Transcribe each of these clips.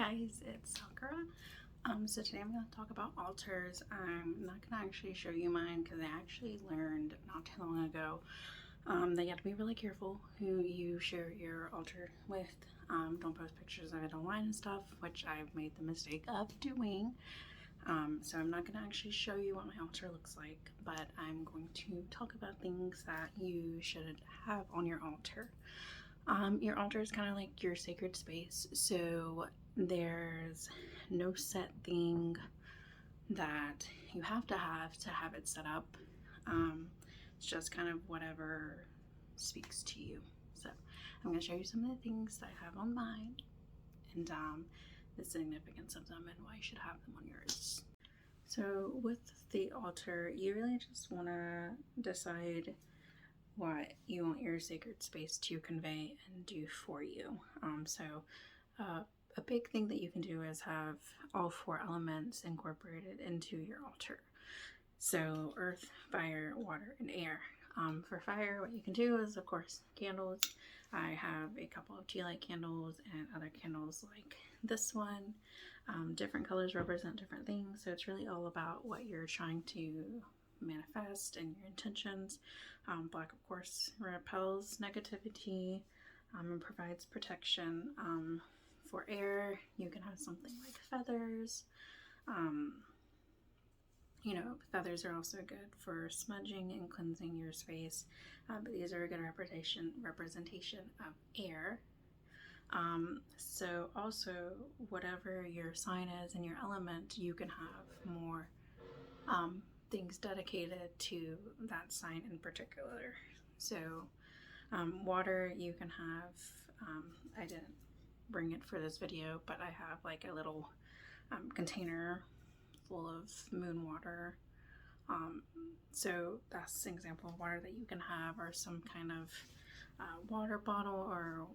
guys, it's Sakura. So today I'm going to talk about altars. I'm not going to actually show you mine because I actually learned not too long ago that you have to be really careful who you share your altar with. Don't post pictures of it online and stuff, which I've made the mistake of doing. So I'm not going to actually show you what my altar looks like, but I'm going to talk about things that you should have on your altar. Your altar is kind of like your sacred space, so there's no set thing that you have to have it set up. It's just kind of whatever speaks to you. So I'm going to show you some of the things that I have on mine and the significance of them and why you should have them on yours. So with the altar, you really just want to decide what you want your sacred space to convey and do for you. A big thing that you can do is have all four elements incorporated into your altar. So earth, fire, water, and air. For fire, what you can do is, of course, candles. I have a couple of tea light candles and other candles like this one. Different colors represent different things, so it's really all about what you're trying to manifest and your intentions. Black, of course, repels negativity and provides protection. For air, you can have something like feathers. Feathers are also good for smudging and cleansing your space, but these are a good representation of air. So also, whatever your sign is and your element, you can have more things dedicated to that sign in particular. So water, you can have, I didn't bring it for this video, but I have like a little container full of moon water. So that's an example of water that you can have, or some kind of water bottle or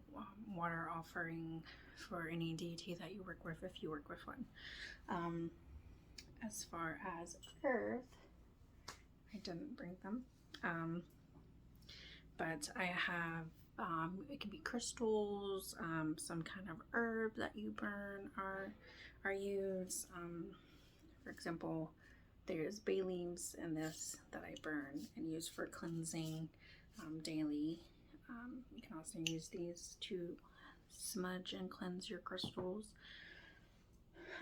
water offering for any deity that you work with, if you work with one. As far as earth, I didn't bring them, but I have, it can be crystals, some kind of herb that you burn or use. For example, there's bay leaves in this that I burn and use for cleansing daily. You can also use these to smudge and cleanse your crystals.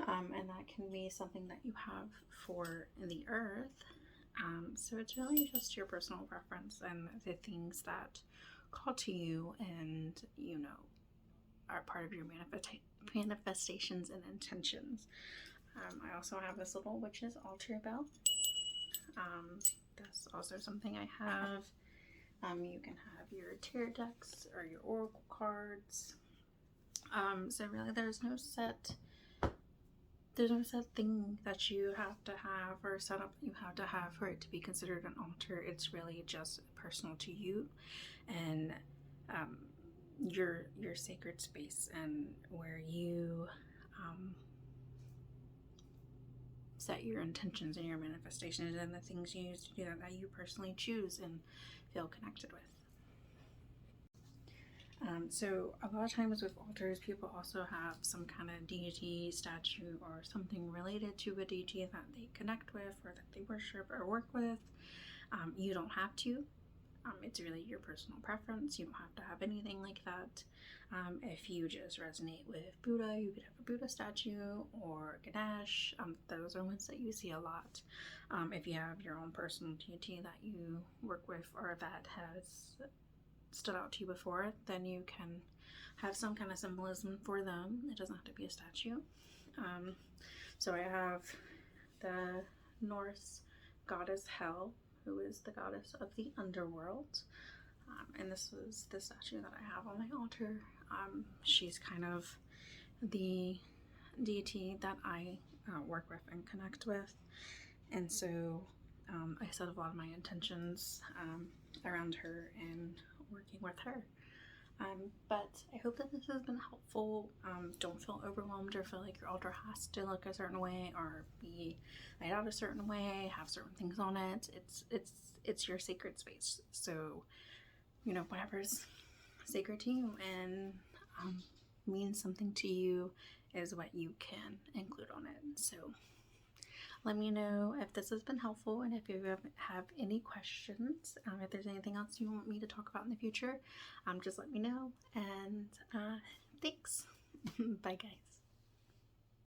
And that can be something that you have for the earth. So it's really just your personal preference and the things that call to you and, are part of your manifestations and intentions. I also have this little witch's altar bell. That's also something I have. You can have your tarot decks or your oracle cards. So really there's no set thing that you have to have or setup that you have to have for it to be considered an altar. It's really just personal to you and your sacred space and where you set your intentions and your manifestations and the things you use to do that you personally choose and feel connected with. So a lot of times with altars, people also have some kind of deity, statue, or something related to a deity that they connect with or that they worship or work with. You don't have to. It's really your personal preference. You don't have to have anything like that. If you just resonate with Buddha, you could have a Buddha statue or Ganesh. Those are ones that you see a lot. If you have your own personal deity that you work with or that has stood out to you before, then you can have some kind of symbolism for them. It doesn't have to be a statue. So I have the Norse goddess Hel, who is the goddess of the underworld. And this was the statue that I have on my altar. She's kind of the deity that I work with and connect with. And so I set a lot of my intentions around her and working with her. But I hope that this has been helpful. Don't feel overwhelmed or feel like your altar has to look a certain way or be laid out a certain way, have certain things on it. It's your sacred space. So, whatever's sacred to you, and means something to you is what you can include on it. So let me know if this has been helpful, and if you have any questions, if there's anything else you want me to talk about in the future, just let me know. And thanks. Bye, guys.